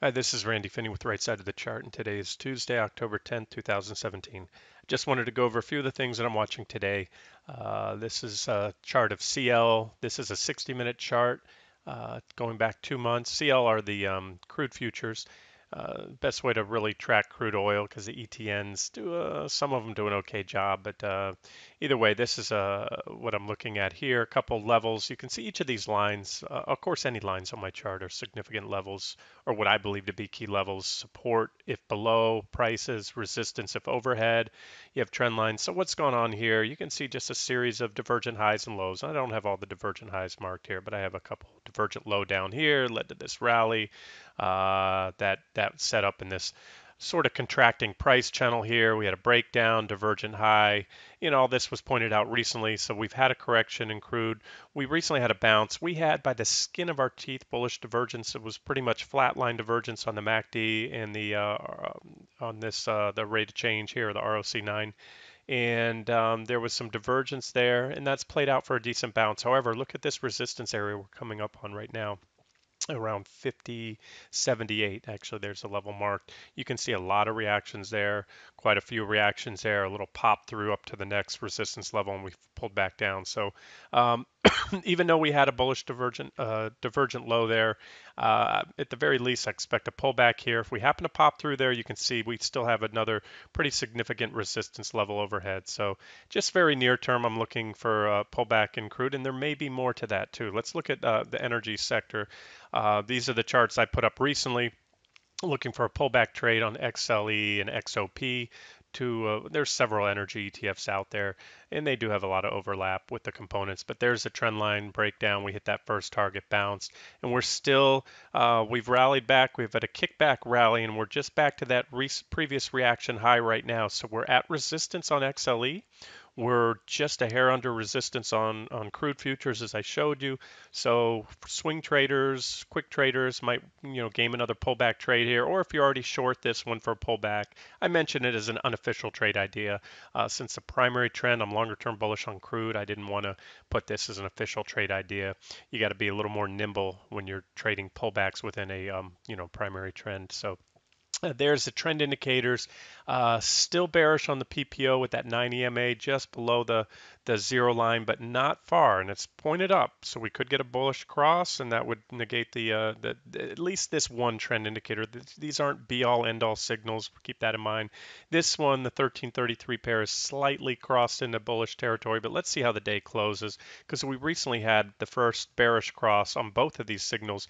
Hi, this is Randy Finney with Right Side of the Chart, and today is Tuesday, October 10th, 2017. Just wanted to go over a few of the things that I'm watching today. This is a chart of CL. This is a 60-minute chart going back 2 months. CL are the crude futures. Best way to really track crude oil because the ETNs do some of them do an okay job, but either way, this is what I'm looking at here. A couple levels. You can see each of these lines. Of course, any lines on my chart are significant levels, or what I believe to be key levels. Support if below, prices, resistance if overhead. You have trend lines. So what's going on here? You can see just a series of divergent highs and lows. I don't have all the divergent highs marked here, but I have a couple divergent low down here, led to this rally that set up in this sort of contracting price channel here. We had a breakdown, divergent high. All this was pointed out recently. So we've had a correction in crude. We recently had a bounce. We had, by the skin of our teeth, bullish divergence. It was pretty much flatline divergence on the MACD and the on this the rate of change here, the ROC9. And there was some divergence there, and that's played out for a decent bounce. However, look at this resistance area we're coming up on right now, around 50.78. Actually, there's a level marked. You can see a lot of reactions there, quite a few reactions there, a little pop through up to the next resistance level, and we've pulled back down. So um, even though we had a bullish divergent low there, at the very least, I expect a pullback here. If we happen to pop through there, you can see we still have another pretty significant resistance level overhead. So just very near term, I'm looking for a pullback in crude, and there may be more to that too. Let's look at the energy sector. These are the charts I put up recently, looking for a pullback trade on XLE and XOP. There's several energy ETFs out there, and they do have a lot of overlap with the components. But there's a trend line breakdown. We hit that first target bounce, and we've rallied back. We've had a kickback rally, and we're just back to that previous reaction high right now. So we're at resistance on XLE. We're just a hair under resistance on crude futures, as I showed you. So swing traders, quick traders might game another pullback trade here, or if you're already short this one for a pullback, I mentioned it as an unofficial trade idea. Since the primary trend, I'm longer term bullish on crude. I didn't want to put this as an official trade idea. You got to be a little more nimble when you're trading pullbacks within a primary trend. So there's the trend indicators. Still bearish on the PPO with that 9 EMA just below the zero line, but not far, and it's pointed up. So we could get a bullish cross, and that would negate the at least this one trend indicator. These aren't be-all, end-all signals. Keep that in mind. This one, the 1333 pair, is slightly crossed into bullish territory, but let's see how the day closes, because we recently had the first bearish cross on both of these signals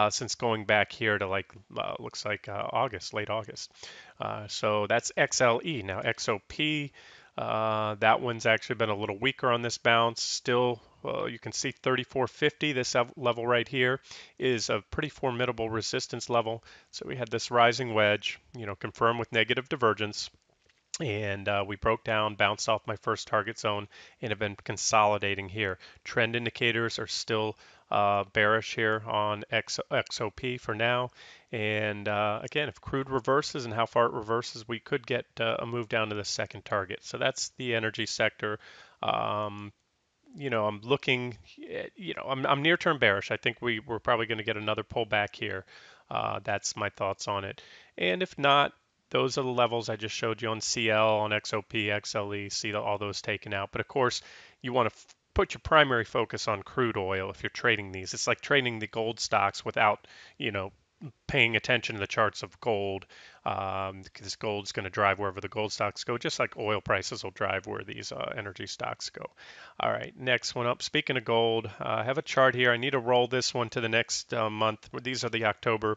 since going back here to looks like August, late August. So that's XLE. Now XOP, that one's actually been a little weaker on this bounce. Still, you can see 3450. This level right here is a pretty formidable resistance level. So we had this rising wedge, confirmed with negative divergence. And we broke down, bounced off my first target zone, and have been consolidating here. Trend indicators are still bearish here on XOP for now. And again, if crude reverses and how far it reverses, we could get a move down to the second target. So that's the energy sector. Um, I'm looking, I'm near-term bearish. I think we're probably going to get another pullback here. That's my thoughts on it. And if not, those are the levels I just showed you on CL, on XOP, XLE, see all those taken out. But of course, you want to put your primary focus on crude oil if you're trading these. It's like trading the gold stocks without, you know, paying attention to the charts of gold, because gold's going to drive wherever the gold stocks go, just like oil prices will drive where these energy stocks go. All right, next one up. Speaking of gold, I have a chart here. I need to roll this one to the next month. These are the October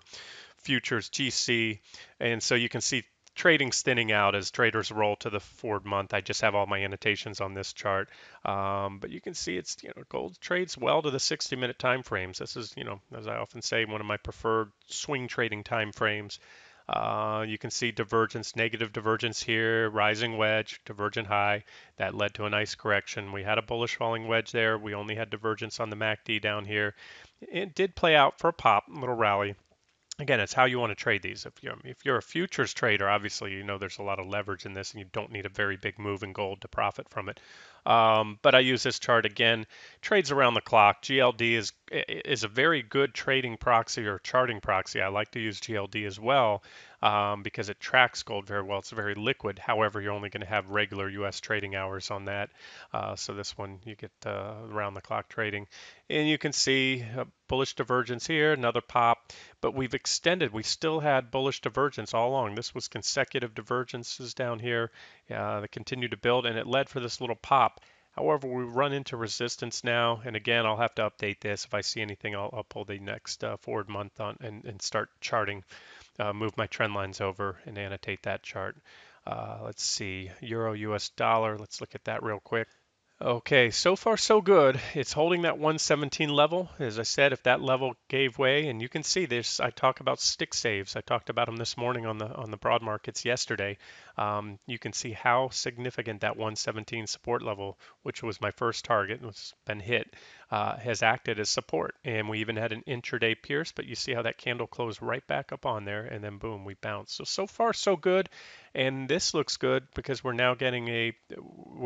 futures GC, and so you can see trading's thinning out as traders roll to the forward month. I just have all my annotations on this chart, but you can see it's gold trades well to the 60-minute time frames. This is as I often say, one of my preferred swing trading time frames. You can see divergence, negative divergence here, rising wedge, divergent high. That led to a nice correction. We had a bullish falling wedge there. We only had divergence on the MACD down here. It did play out for a pop, a little rally. Again, it's how you want to trade these. If you're a futures trader, obviously there's a lot of leverage in this, and you don't need a very big move in gold to profit from it. But I use this chart again. Trades around the clock. GLD is a very good trading proxy or charting proxy. I like to use GLD as well because it tracks gold very well. It's very liquid. However, you're only going to have regular U.S. trading hours on that. So this one you get around the clock trading, and you can see a bullish divergence here, another pop. But we've extended. We still had bullish divergence all along. This was consecutive divergences down here that continued to build, and it led for this little pop. However, we run into resistance now, and again, I'll have to update this. If I see anything, I'll pull the next forward month on and start charting, move my trend lines over and annotate that chart. Let's see, Euro US dollar. Let's look at that real quick. Okay, so far so good. It's holding that 117 level. As I said, if that level gave way, and you can see this, I talk about stick saves. I talked about them this morning on the broad markets yesterday. You can see how significant that 117 support level, which was my first target, was been hit, has acted as support. And we even had an intraday pierce, but you see how that candle closed right back up on there, and then boom, we bounced. So far so good. And this looks good because we're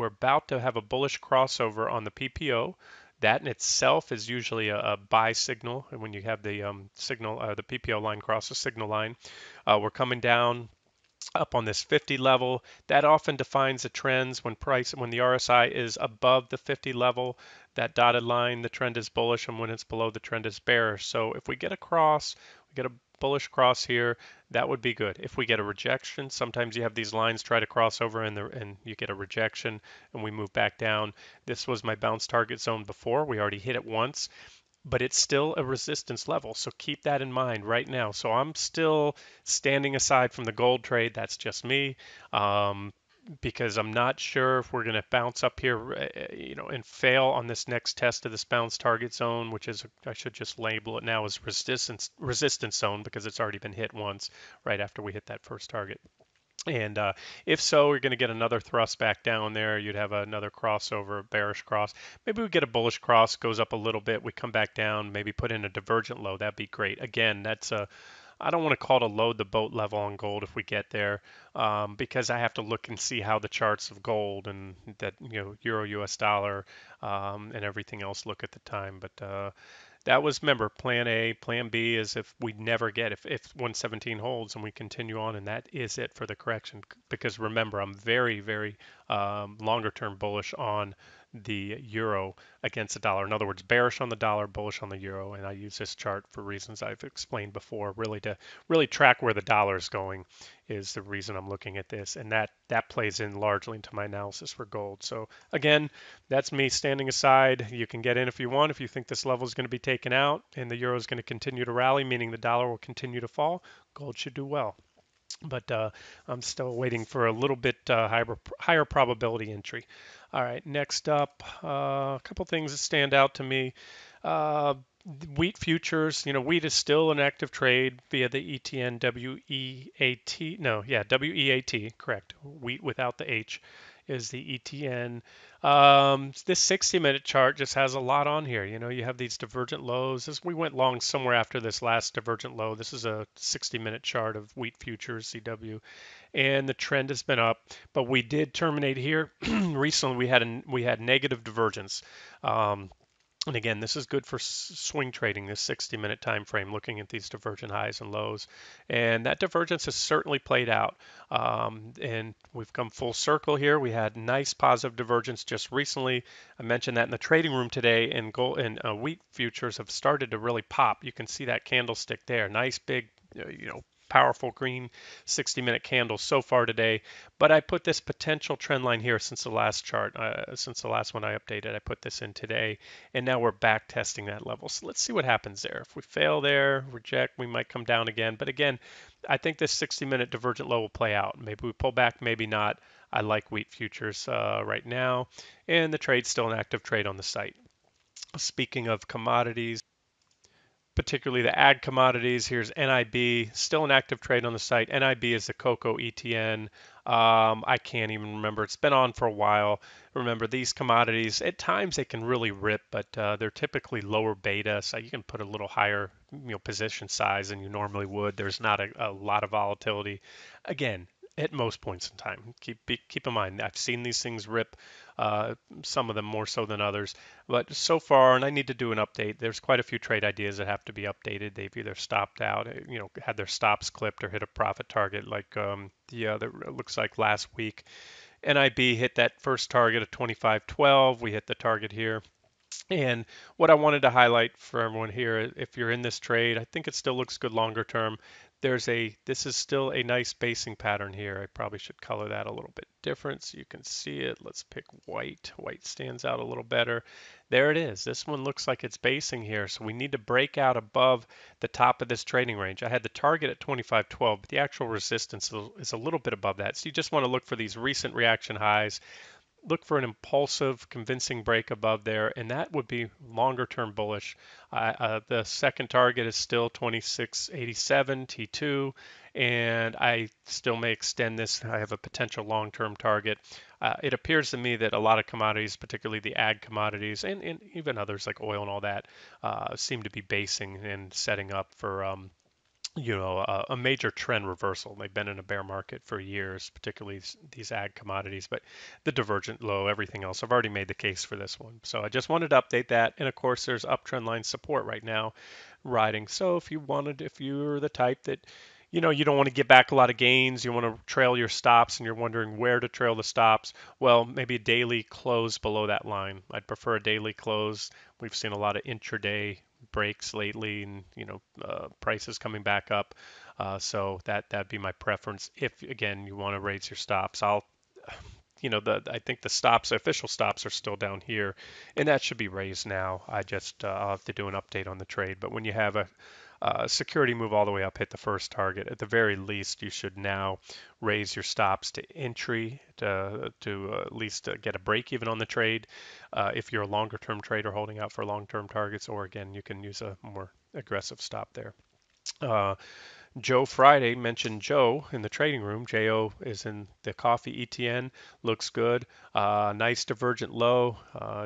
about to have a bullish crossover on the PPO. That in itself is usually a buy signal. And when you have the signal, the PPO line cross the signal line, we're coming down up on this 50 level. That often defines the trends when the RSI is above the 50 level, that dotted line, the trend is bullish, and when it's below, the trend is bearish. So if we get a cross, we get a bullish cross here, that would be good. If we get a rejection, sometimes you have these lines try to cross over and you get a rejection and we move back down. This was my bounce target zone before. We already hit it once, but it's still a resistance level. So keep that in mind right now. So I'm still standing aside from the gold trade. That's just me. Because I'm not sure if we're going to bounce up here, and fail on this next test of this bounce target zone, which is, I should just label it now as resistance zone because it's already been hit once right after we hit that first target. And if so, you're going to get another thrust back down there. You'd have another crossover, a bearish cross. Maybe we get a bullish cross, goes up a little bit. We come back down, maybe put in a divergent low. That'd be great. Again, I don't want to call it a load the boat level on gold if we get there, because I have to look and see how the charts of gold and that, Euro US dollar, and everything else look at the time. But that was, remember, plan A. Plan B is if we never get, if 117 holds and we continue on, and that is it for the correction. Because remember, I'm very, very longer term bullish on the euro against the dollar. In other words, bearish on the dollar, bullish on the euro. And I use this chart for reasons I've explained before, really to really track where the dollar is going is the reason I'm looking at this. And that plays in largely into my analysis for gold. So again, that's me standing aside. You can get in if you want. If you think this level is going to be taken out and the euro is going to continue to rally, meaning the dollar will continue to fall, gold should do well. But I'm still waiting for a little bit higher probability entry. All right, next up, a couple things that stand out to me. Uh, Wheat futures, wheat is still an active trade via the ETN WEAT. No, yeah, WEAT, correct. Wheat without the H is the ETN. This 60-minute chart just has a lot on here. You have these divergent lows. We went long somewhere after this last divergent low. This is a 60-minute chart of wheat futures, CW, and the trend has been up. But we did terminate here. Recently, we had negative divergence. And again, this is good for swing trading, this 60-minute time frame, looking at these divergent highs and lows. And that divergence has certainly played out. And we've come full circle here. We had nice positive divergence just recently. I mentioned that in the trading room today, and gold and wheat futures have started to really pop. You can see that candlestick there. Nice big, powerful green 60-minute candle so far today. But I put this potential trend line here since the last chart, since the last one I updated. I put this in today, and now we're back testing that level. So let's see what happens there. If we fail there, reject, we might come down again. But again, I think this 60-minute divergent low will play out. Maybe we pull back, maybe not. I like wheat futures right now, and the trade's still an active trade on the site. Speaking of commodities, particularly the ag commodities. Here's NIB, still an active trade on the site. NIB is the cocoa ETN. I can't even remember. It's been on for a while. Remember, these commodities, at times they can really rip, but they're typically lower beta, so you can put a little higher, position size than you normally would. There's not a lot of volatility. Again, at most points in time. Keep in mind, I've seen these things rip, uh, some of them more so than others. But so far, and I need to do an update. There's quite a few trade ideas that have to be updated. They've either stopped out, had their stops clipped or hit a profit target, like the other. It looks like last week, NIB hit that first target of 25.12. We hit the target here. And what I wanted to highlight for everyone here, if you're in this trade, I think it still looks good longer term. This is still a nice basing pattern here. I probably should color that a little bit different so you can see it. Let's pick white. White stands out a little better. There it is. This one looks like it's basing here. So we need to break out above the top of this trading range. I had the target at 25.12, but the actual resistance is a little bit above that. So you just want to look for these recent reaction highs, look for an impulsive, convincing break above there, and that would be longer term bullish. The second target is still 2687 T2, and I still may extend this. I have a potential long term target. It appears to me that a lot of commodities, particularly the ag commodities and even others like oil and all that, seem to be basing and setting up for a major trend reversal. They've been in a bear market for years, particularly these ag commodities, but the divergent low, everything else. I've already made the case for this one. So I just wanted to update that. And of course, there's uptrend line support right now riding. So if you're the type that, you don't want to get back a lot of gains, you want to trail your stops and you're wondering where to trail the stops, well, maybe a daily close below that line. I'd prefer a daily close. We've seen a lot of intraday breaks lately, and prices coming back up. So that'd be my preference. If again you want to raise your stops, I think the official stops are still down here, and that should be raised now. I'll have to do an update on the trade. But when you have a security move all the way up, hit the first target, at the very least you should now raise your stops to entry to at least get a break even on the trade. If you're a longer term trader holding out for long term targets, or again you can use a more aggressive stop there. Uh, Joe Friday mentioned Joe in the trading room. JO is in the coffee ETN. Looks good. Nice divergent low.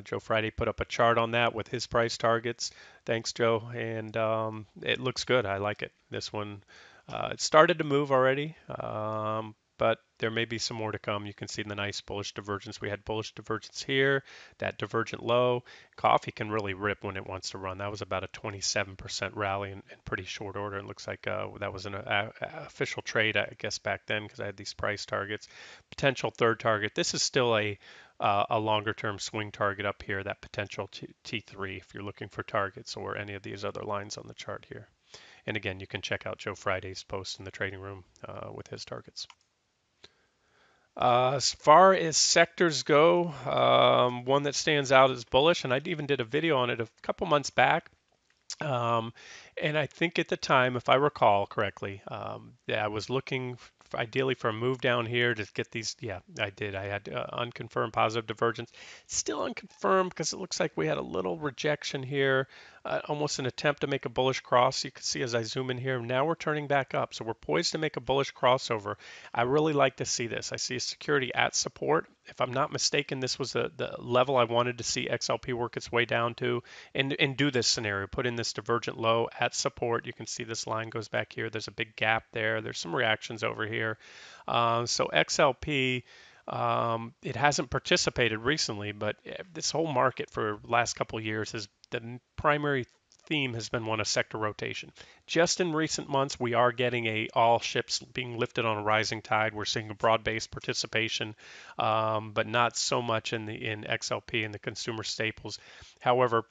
Joe Friday put up a chart on that with his price targets. Thanks, Joe. And it looks good. I like it. This one, it started to move already, but there may be some more to come. You can see the nice bullish divergence. We had bullish divergence here, that divergent low. Coffee can really rip when it wants to run. That was about a 27% rally in pretty short order. It looks like that was an official trade, I guess, back then because I had these price targets. Potential third target. This is still a longer term swing target up here, that potential T3 if you're looking for targets or any of these other lines on the chart here. And again, you can check out Joe Friday's post in the trading room with his targets. As far as sectors go, one that stands out is bullish, and I even did a video on it a couple months back. Um, and I think at the time, if I recall correctly, yeah, I was looking ideally for a move down here to get these. Yeah, I did. I had unconfirmed positive divergence. Still unconfirmed because it looks like we had a little rejection here, almost an attempt to make a bullish cross. You can see as I zoom in here, now we're turning back up. So we're poised to make a bullish crossover. I really like to see this. I see a security at support. If I'm not mistaken, this was the level I wanted to see XLP work its way down to and do this scenario, put in this divergent low at support. You can see this line goes back here. There's a big gap there. There's some reactions over here. So XLP, it hasn't participated recently, but this whole market for the last couple of years has the primary theme has been one of sector rotation. Just in recent months, we are getting all ships being lifted on a rising tide. We're seeing a broad-based participation, but not so much in XLP and the consumer staples. However,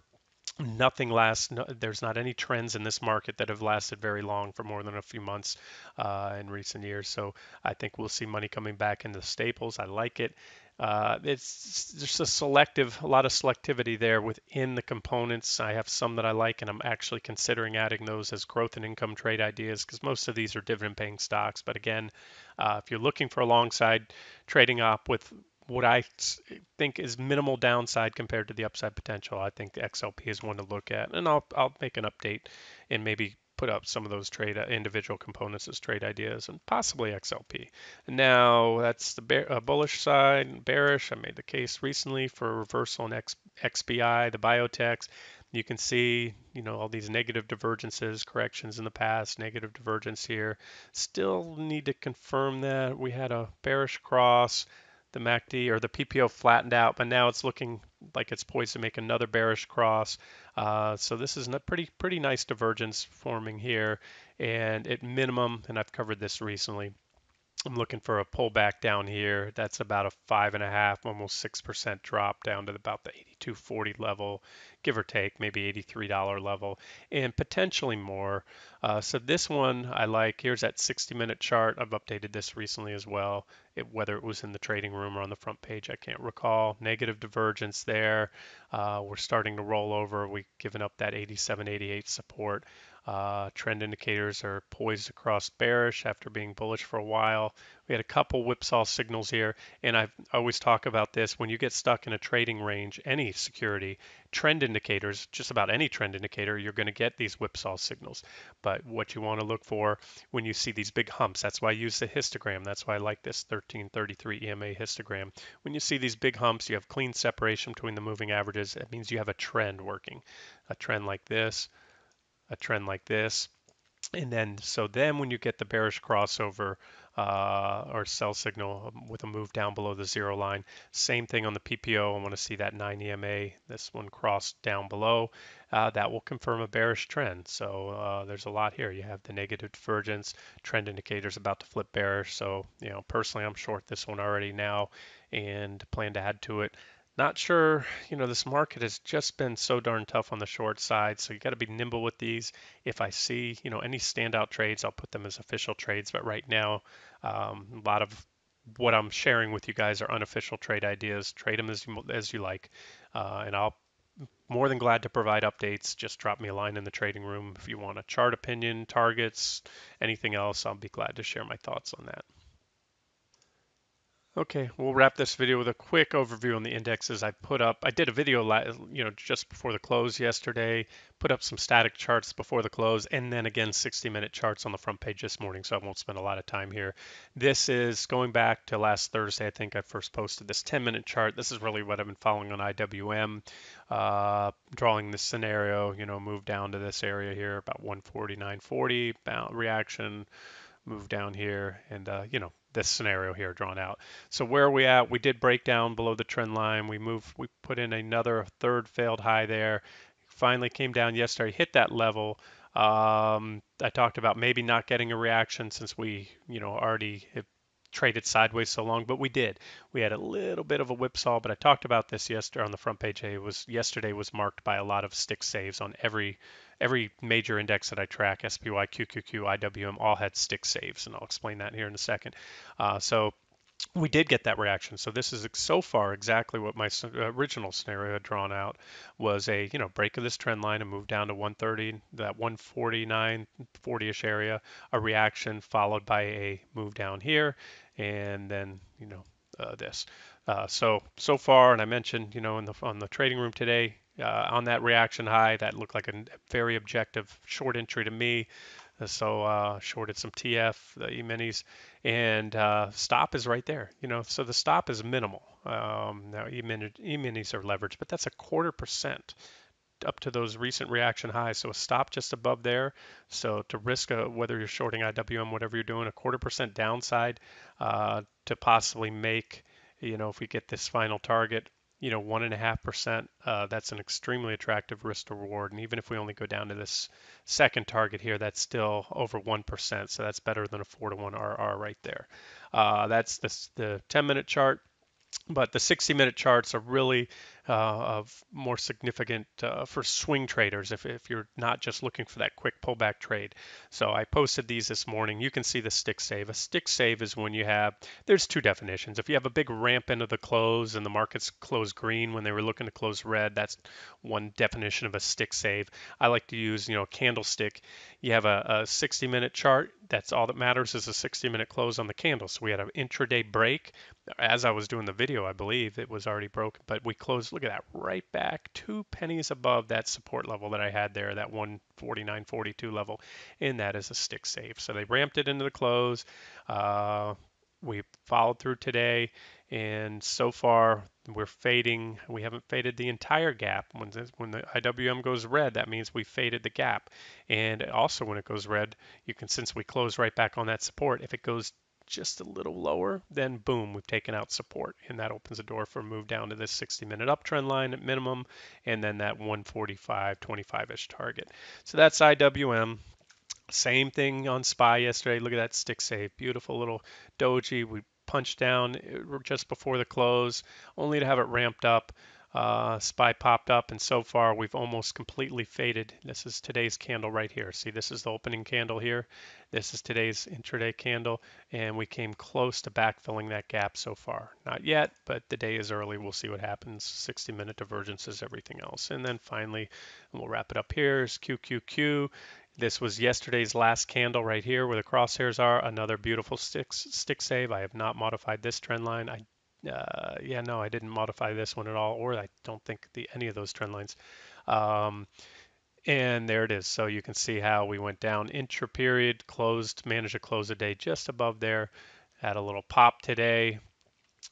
nothing lasts. No, there's not any trends in this market that have lasted very long for more than a few months in recent years. So I think we'll see money coming back into the staples. I like it. It's just a lot of selectivity there within the components. I have some that I like, and I'm actually considering adding those as growth and income trade ideas because most of these are dividend-paying stocks. But again, if you're looking for alongside trading up with what I think is minimal downside compared to the upside potential, I think the XLP is one to look at, and I'll make an update and maybe put up some of those trade individual components as trade ideas and possibly XLP. Now that's the bullish side. Bearish, I made the case recently for reversal in XBI, the biotechs. You can see, all these negative divergences, corrections in the past, negative divergence here. Still need to confirm that we had a bearish cross. The MACD or the PPO flattened out, but now it's looking like it's poised to make another bearish cross. So this is a pretty nice divergence forming here, and at minimum, and I've covered this recently, I'm looking for a pullback down here. That's about a 5.5, almost 6% drop down to about the 82.40 level, give or take, maybe $83 level, and potentially more. So this one I like. Here's that 60-minute chart. I've updated this recently as well. Whether it was in the trading room or on the front page, I can't recall. Negative divergence there. We're starting to roll over. We've given up that 87, 88 support. Trend indicators are poised across bearish after being bullish for a while. We had a couple whipsaw signals here, and I always talk about this. When you get stuck in a trading range, any security, trend indicators, just about any trend indicator, you're going to get these whipsaw signals. But what you want to look for when you see these big humps, that's why I use the histogram. That's why I like this 1333 EMA histogram. When you see these big humps, you have clean separation between the moving averages. It means you have a trend working, a trend like this, a trend like this. And then when you get the bearish crossover or sell signal with a move down below the zero line, same thing on the PPO. I want to see that 9 EMA, this one crossed down below. That will confirm a bearish trend. So there's a lot here. You have the negative divergence, trend indicators about to flip bearish. So, personally, I'm short this one already now and plan to add to it. Not sure, this market has just been so darn tough on the short side, so you got to be nimble with these. If I see, any standout trades, I'll put them as official trades. But right now, a lot of what I'm sharing with you guys are unofficial trade ideas. Trade them as you like, and I'll more than glad to provide updates. Just drop me a line in the trading room if you want a chart opinion, targets, anything else. I'll be glad to share my thoughts on that. Okay, we'll wrap this video with a quick overview on the indexes I put up. I did a video, just before the close yesterday, put up some static charts before the close, and then again 60-minute charts on the front page this morning, so I won't spend a lot of time here. This is going back to last Thursday. I think I first posted this 10-minute chart. This is really what I've been following on IWM, drawing this scenario, move down to this area here, about 149.40, reaction, move down here, and this scenario here drawn out. So where are we at? We did break down below the trend line. We put in another third failed high there. Finally came down yesterday, hit that level. I talked about maybe not getting a reaction since we, already have traded sideways so long, but we did. We had a little bit of a whipsaw, but I talked about this yesterday on the front page. Yesterday was marked by a lot of stick saves on every major index that I track, SPY, QQQ, IWM, all had stick saves, and I'll explain that here in a second. So we did get that reaction. So this is so far exactly what my original scenario had drawn out was a break of this trend line and move down to 130, that 149, 40ish area, a reaction followed by a move down here, and then this. So far, and I mentioned on the trading room today on that reaction high that looked like a very objective short entry to me. So shorted some TF, the E-minis, and stop is right there. So the stop is minimal. Now E-minis are leveraged, but that's a 0.25% up to those recent reaction highs. So a stop just above there. So to risk whether you're shorting IWM, whatever you're doing, a 0.25% downside to possibly make, if we get this final target, 1.5%, that's an extremely attractive risk to reward. And even if we only go down to this second target here, that's still over 1%. So that's better than a 4-to-1 RR right there. That's the 10-minute chart. But the 60-minute charts are really of more significant for swing traders if you're not just looking for that quick pullback trade. So I posted these this morning. You can see the stick save. A stick save is when there's two definitions. If you have a big ramp into the close and the markets close green when they were looking to close red, that's one definition of a stick save. I like to use, a candlestick. You have a 60-minute chart. That's all that matters is a 60-minute close on the candle. So we had an intraday break. As I was doing the video, I believe it was already broken, but we closed, look at that, right back 2 pennies above that support level that I had there, that 149.42 level, and that is a stick save. So they ramped it into the close. We followed through today, And so far, we're fading. We haven't faded the entire gap. When the IWM goes red, that means we faded the gap. And also, when it goes red, you can, since we close right back on that support, if it goes just a little lower, then boom, we've taken out support, and that opens the door for a move down to this 60-minute uptrend line at minimum, and then that 145.25-ish target. So that's IWM. Same thing on SPY yesterday. Look at that stick save. Beautiful little doji. We punched down just before the close, only to have it ramped up. SPY popped up, and so far we've almost completely faded. This is today's candle right here. See, this is the opening candle here. This is today's intraday candle, and we came close to backfilling that gap so far. Not yet, but the day is early. We'll see what happens. 60-minute divergences, everything else. And then finally, and we'll wrap it up here, is QQQ. This was yesterday's last candle right here where the crosshairs are. Another beautiful stick save. I have not modified this trend line. Yeah, no, I didn't modify this one at all, or I don't think any of those trend lines. Um, and there it is. So you can see how we went down intra-period, closed, managed to close the day just above there. Had a little pop today,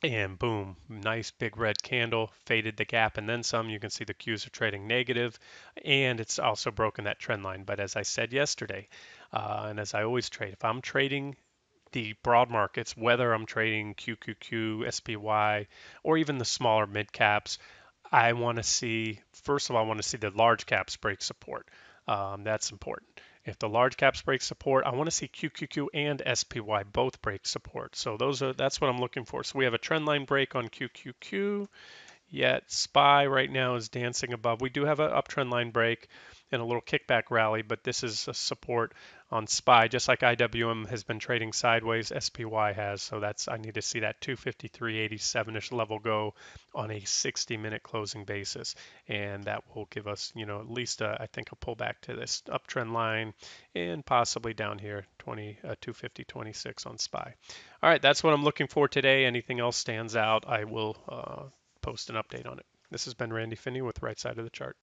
and boom, nice big red candle, faded the gap and then some. You can see the Qs are trading negative, and it's also broken that trend line. But as I said yesterday, and as I always trade, if I'm trading the broad markets, whether I'm trading QQQ, SPY, or even the smaller mid caps, I want to see, first of all, I want to see the large caps break support. That's important. If the large caps break support, I want to see QQQ and SPY both break support. So that's what I'm looking for. So we have a trend line break on QQQ. Yet SPY right now is dancing above. We do have an uptrend line break and a little kickback rally, but this is a support on SPY, just like IWM has been trading sideways, SPY has. So I need to see that 253.87-ish level go on a 60-minute closing basis, and that will give us, at least I think a pullback to this uptrend line, and possibly down here 250.26 on SPY. All right, that's what I'm looking for today. Anything else stands out, I will post an update on it. This has been Randy Finney with Right Side of the Chart.